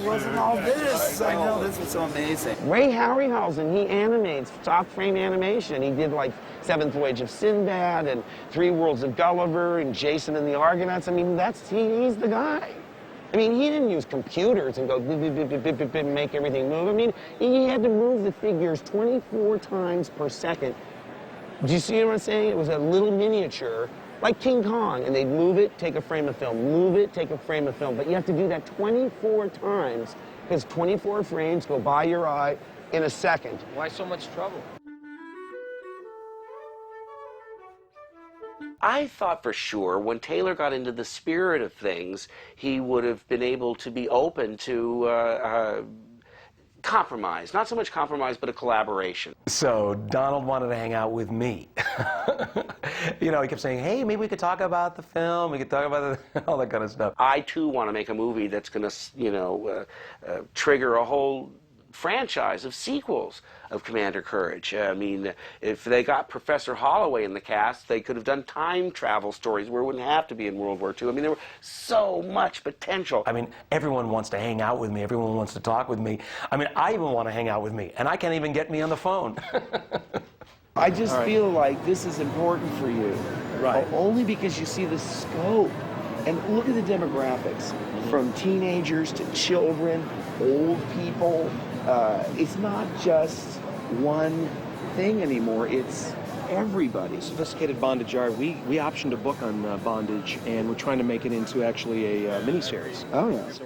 wasn't all this. I know, this was so amazing. Ray Harryhausen, he animates soft frame animation. He did like Seventh Voyage of Sinbad and Three Worlds of Gulliver and Jason and the Argonauts. I mean, he's the guy. I mean, he didn't use computers and go make everything move. I mean, he had to move the figures 24 times per second. Do you see what I'm saying? It was a little miniature, like King Kong, and they'd move it, take a frame of film, move it, take a frame of film. But you have to do that 24 times, because 24 frames go by your eye in a second. Why so much trouble? I thought for sure when Taylor got into the spirit of things, he would have been able to be open to compromise. Not so much compromise, but a collaboration. So Donald wanted to hang out with me. You know, he kept saying, hey, maybe we could talk about the film, we could talk about all that kind of stuff. I, too, want to make a movie that's going to, you know, trigger a whole franchise of sequels of Commander Courage. I mean, if they got Professor Holloway in the cast, they could have done time travel stories where it wouldn't have to be in World War II. I mean, there were so much potential. I mean, everyone wants to hang out with me. Everyone wants to talk with me. I mean, I even want to hang out with me, and I can't even get me on the phone. I just feel like this is important for you. Right. Only because you see the scope. And look at the demographics, from teenagers to children, old people. It's not just one thing anymore, it's everybody. Sophisticated Bondage Art, we optioned a book on bondage, and we're trying to make it into actually a miniseries. Oh, yeah. So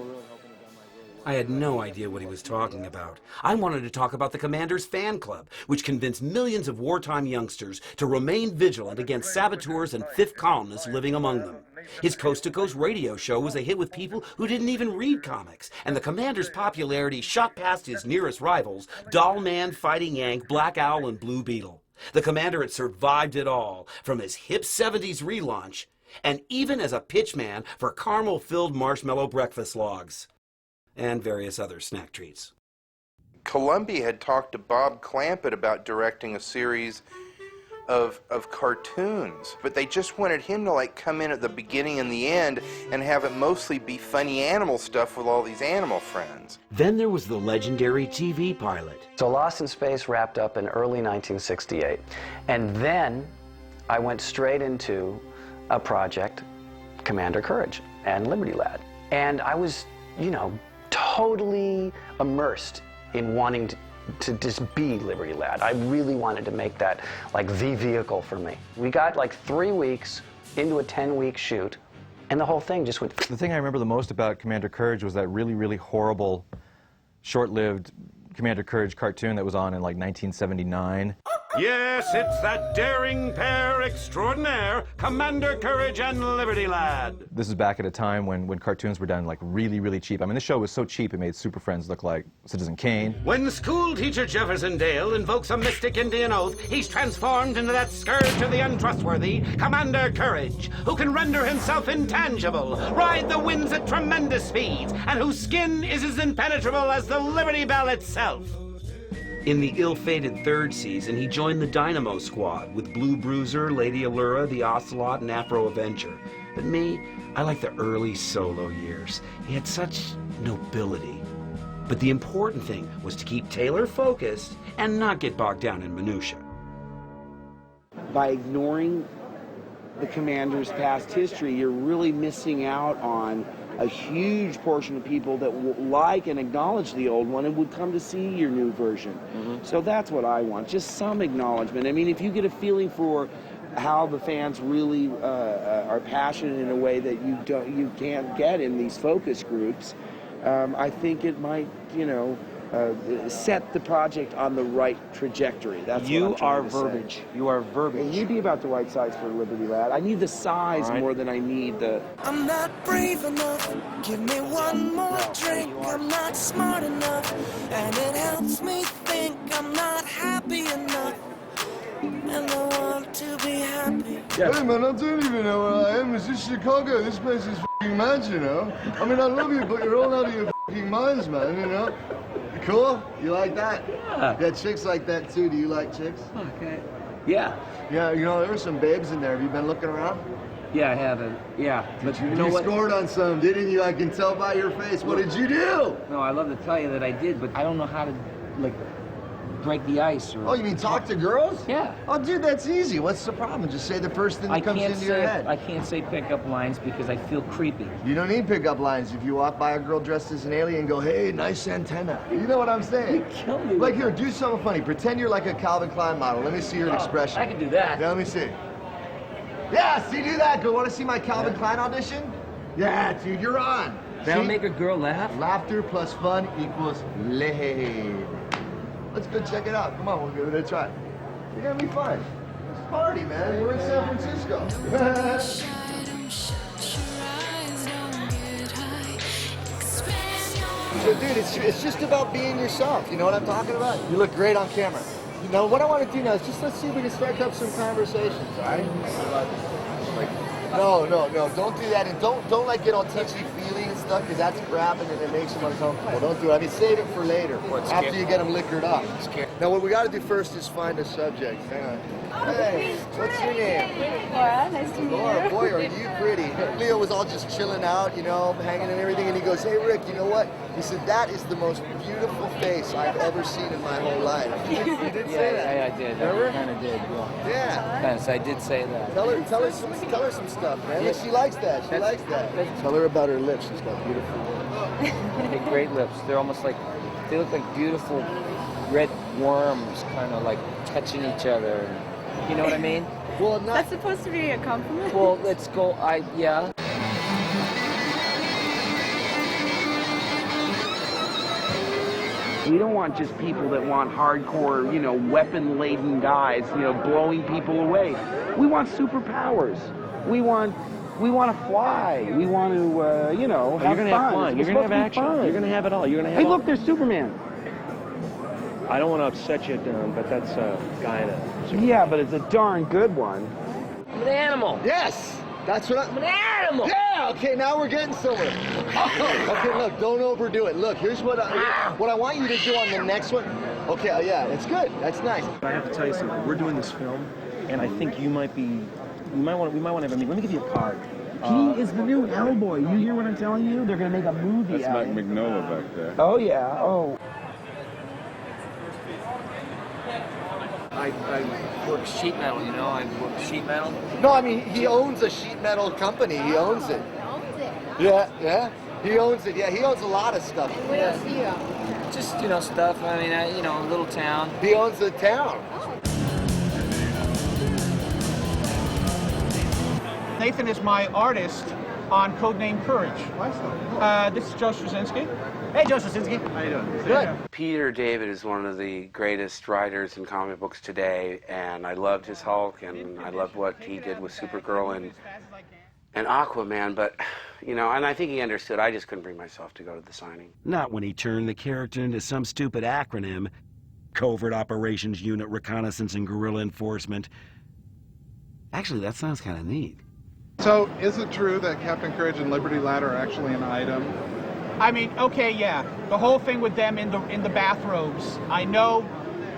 I had no idea what he was talking about. I wanted to talk about the Commander's fan club, which convinced millions of wartime youngsters to remain vigilant against saboteurs and fifth columnists living among them. His coast-to-coast radio show was a hit with people who didn't even read comics, and the Commander's popularity shot past his nearest rivals, Doll Man, Fighting Yank, Black Owl, and Blue Beetle. The Commander had survived it all, from his hip 70s relaunch, and even as a pitchman for caramel-filled marshmallow breakfast logs, and various other snack treats. Columbia had talked to Bob Clampett about directing a series of cartoons, but they just wanted him to like come in at the beginning and the end and have it mostly be funny animal stuff with all these animal friends. Then there was the legendary TV pilot. So Lost in Space wrapped up in early 1968, and then I went straight into a project, Commander Courage and Liberty Lad. And I was, you know, totally immersed in wanting to just be Liberty Lad. I really wanted to make that like the vehicle for me. We got like 3 weeks into a 10-week shoot, and the whole thing just went. The thing I remember the most about Commander Courage was that really, really horrible, short-lived Commander Courage cartoon that was on in like 1979. Yes, it's that daring pair extraordinaire, Commander Courage and Liberty Lad. This is back at a time when cartoons were done like really, really cheap. I mean, this show was so cheap it made Super Friends look like Citizen Kane. When school teacher Jefferson Dale invokes a mystic Indian oath, he's transformed into that scourge of the untrustworthy, Commander Courage, who can render himself intangible, ride the winds at tremendous speeds, and whose skin is as impenetrable as the Liberty Bell itself. In the ill-fated third season, he joined the Dynamo Squad with Blue Bruiser, Lady Allura, the Ocelot, and Afro Avenger. But me, I like the early solo years. He had such nobility. But the important thing was to keep Taylor focused and not get bogged down in minutia. By ignoring the Commander's past history, you're really missing out on a huge portion of people that like and acknowledge the old one and would come to see your new version. So that's what I want, just some acknowledgement. I mean, if you get a feeling for how the fans really are passionate in a way that you can't get in these focus groups, I think it might, you know, set the project on the right trajectory. That's You what I'm trying are to verbiage. say. You are verbiage. You'd be about the right size for Liberty Lad. I need the size All right. more than I need the... I'm not brave enough. Give me one more drink. I'm not smart enough. And it helps me think I'm not happy enough. And I want to be happy. Hey man, I don't even know where I am. Is this Chicago? This place is f***ing mad, you know? I mean, I love you, but you're all out of your f***ing minds, man, you know? Cool? You like that? Yeah, chicks like that too. Do you like chicks? Okay. Yeah. Yeah, you know, there were some babes in there. Have you been looking around? Yeah, I haven't. Yeah. But you know You what? scored on some, didn't you? I can tell by your face. What did you do? No, I love to tell you that I did, but I don't know how to, like, break the ice or... Oh, you mean talk to girls? Yeah. Oh, dude, that's easy. What's the problem? Just say the first thing that comes into your head. I can't say pickup lines because I feel creepy. You don't need pickup lines. If you walk by a girl dressed as an alien, go, hey, nice antenna. You know what I'm saying? You kill me. Like, here, do something funny. Pretend you're like a Calvin Klein model. Let me see your expression. I can do that. Yeah, let me see. Yeah, see, do that. Go, want to see my Calvin Klein audition? Yeah, dude, you're on. That'll See? make a girl laugh? Laughter plus fun equals lehe. Let's go check it out. Come on, we'll give it a try. You're gonna be fun. It's a party, man. We're in San Francisco. So, dude, it's just about being yourself. You know what I'm talking about? You look great on camera. You know, what I want to do now is just let's see if we can strike up some conversations, all right? No, don't do that. And don't like get all touchy-feely and stuff, because that's crap and then it makes them uncomfortable. Don't do it. I mean, save it for later, after you get them liquored up. Now, what we got to do first is find a subject. Hang on. Hey, what's your name? Laura, nice to meet you. Laura, boy, are you pretty. Leo was all just chilling out, you know, hanging and everything, and he goes, hey, Rick, you know what? He said, that is the most beautiful face I've ever seen in my whole life. You did say that. Yeah, I did. Remember? I kind of did, yeah. Yeah. Yes, I did say that. Tell her some stuff, man. Look, she likes that. She likes that. Tell her about her lips. She's got beautiful lips. They have great lips. They're almost like, they look like beautiful red worms, kind of like touching each other. You know what I mean? Well, That's supposed to be a compliment. Well, let's go. Yeah. We don't want just people that want hardcore, you know, weapon-laden guys, you know, blowing people away. We want superpowers. We want to fly. We want to, you know, have You're gonna have fun. You're gonna have action. Fun. You're gonna have it all. You're gonna have. Hey, look, there's Superman. I don't want to upset you, Don, but that's a guy that. Yeah, but it's a darn good one. I'm an animal. Yes, that's what I'm an animal. Yeah. Okay, now we're getting somewhere. Okay, look, don't overdo it. Look, here's what I want you to do on the next one. Okay, yeah, it's good. That's nice. I have to tell you something. We're doing this film, and I think we might want to have a meeting. Let me give you a card. He is the new Hellboy. You hear what I'm telling you? They're going to make a movie That's out Mike of it. Mignola back there. Oh, yeah. Oh. I work sheet metal, you know? I work sheet metal. No, I mean, he owns a sheet metal company. He owns it. Yeah. He owns it. Yeah, he owns a lot of stuff. What else do you own? Just, you know, stuff. I mean, you know, a little town. He owns the town. Nathan is my artist on Codename Courage. This is Joe Straczynski. Hey, Joe Straczynski. How you doing? Good. Peter David is one of the greatest writers in comic books today, and I loved his Hulk, and I loved what he did with Supergirl and Aquaman, but, you know, and I think he understood. I just couldn't bring myself to go to the signing. Not when he turned the character into some stupid acronym. Covert Operations Unit Reconnaissance and Guerrilla Enforcement. Actually, that sounds kind of neat. So, is it true that Captain Courage and Liberty Lad are actually an item? I mean, okay, yeah. The whole thing with them in the bathrobes, I know,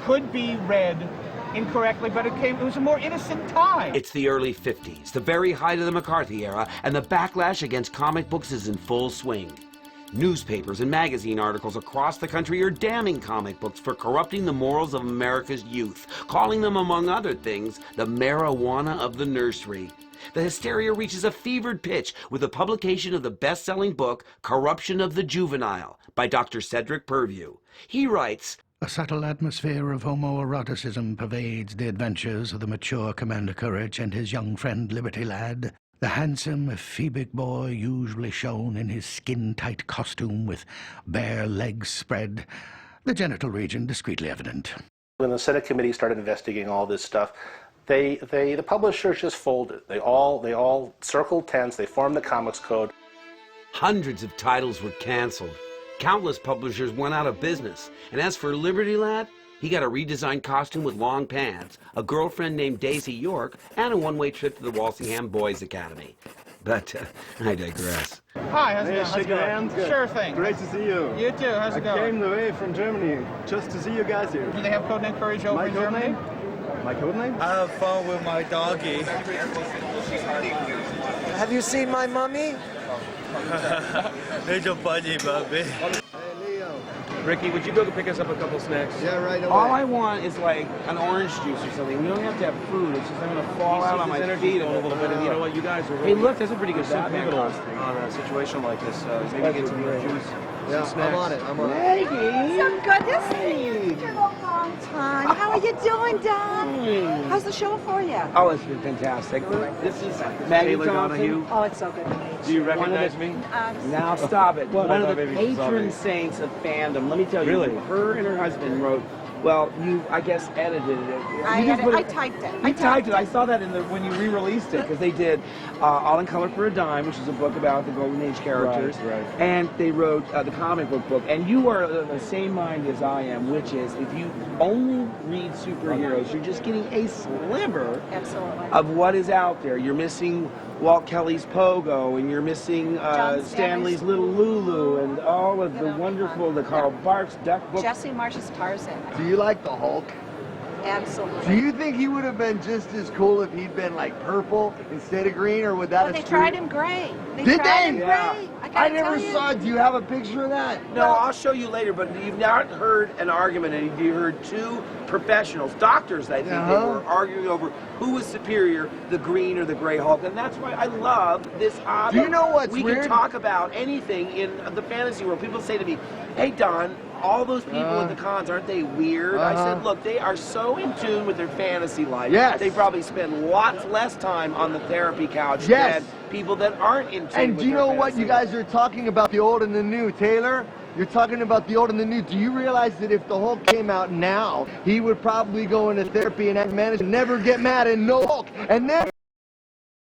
could be read incorrectly, but it was a more innocent time. It's the early 50s, the very height of the McCarthy era, and the backlash against comic books is in full swing. Newspapers and magazine articles across the country are damning comic books for corrupting the morals of America's youth, calling them, among other things, the marijuana of the nursery. The hysteria reaches a fevered pitch with the publication of the best-selling book, Corruption of the Juvenile, by Dr. Cedric Purview. He writes, "A subtle atmosphere of homoeroticism pervades the adventures of the mature Commander Courage and his young friend Liberty Lad. The handsome, ephebic boy, usually shown in his skin-tight costume with bare legs spread, the genital region discreetly evident." When the Senate committee started investigating all this stuff, the publishers just folded. They all circled tents. They formed the Comics Code. Hundreds of titles were canceled. Countless publishers went out of business. And as for Liberty Lad, he got a redesigned costume with long pants, a girlfriend named Daisy York, and a one-way trip to the Walsingham Boys Academy. But I digress. Hi, how's it going? Shake your hand. Sure thing. Great to see you. You too, how's it going? I came the way from Germany just to see you guys here. Do they have Codename Courage over in Germany? My code name? I have fun with my doggy. Have you seen my mummy? It's a funny puppy. Ricky, would you go pick us up a couple snacks? Yeah, right away. All I want is like an orange juice or something. We don't have to have food. It's just I'm gonna fall out on my feet a little bit. And you know what? You guys are Hey, look, that's a pretty good so Batman pivotal costume. on a situation like this. Maybe get some juice. Yeah, some snacks. I'm on it. I'm on it. Maggie! So good to see you. It's been a long time. How are you doing, Don? How's the show for you? Oh, it's been fantastic. This is Maggie Taylor Donahue. Oh, it's so good to meet you. Do you recognize me? Now stop it. What? One I of the thought maybe you saw patron me. saints of fandom. Let me tell you, Really? her and her husband wrote. Well, you, I guess, edited it. I typed it. You typed it. I saw that when you re-released it, because they did All in Color for a Dime, which is a book about the Golden Age characters. Right. And they wrote the comic book. And you are the same mind as I am, which is if you only read superheroes, you're just getting a sliver Absolutely. of what is out there. You're missing Walt Kelly's Pogo, and you're missing Stanley's Little Lulu, and all of the wonderful, the Carl Barks Duck book. Jesse Marsh's Tarzan. Do you like the Hulk? Absolutely. Do you think he would have been just as cool if he'd been like purple instead of green, or would that Well, have they screwed- tried him gray. Did tried they? him Yeah. gray. I never saw it. Do you have a picture of that? No, I'll show you later, but you've not heard an argument, and you heard two professionals, doctors, I think, they were arguing over who was superior, the green or the gray Hulk, and that's why I love this hobby. Do you know what's we weird? can talk about anything in the fantasy world. People say to me, hey, Don, all those people at the cons, aren't they weird? I said, look, they are so in tune with their fantasy life. Yes. They probably spend lots less time on the therapy couch Yes. than people that aren't in tune And with do you their know what fantasy you guys are talking about, the old and the new, Taylor? You're talking about the old and the new. Do you realize that if the Hulk came out now, he would probably go into therapy and manage to never get mad and no Hulk? And then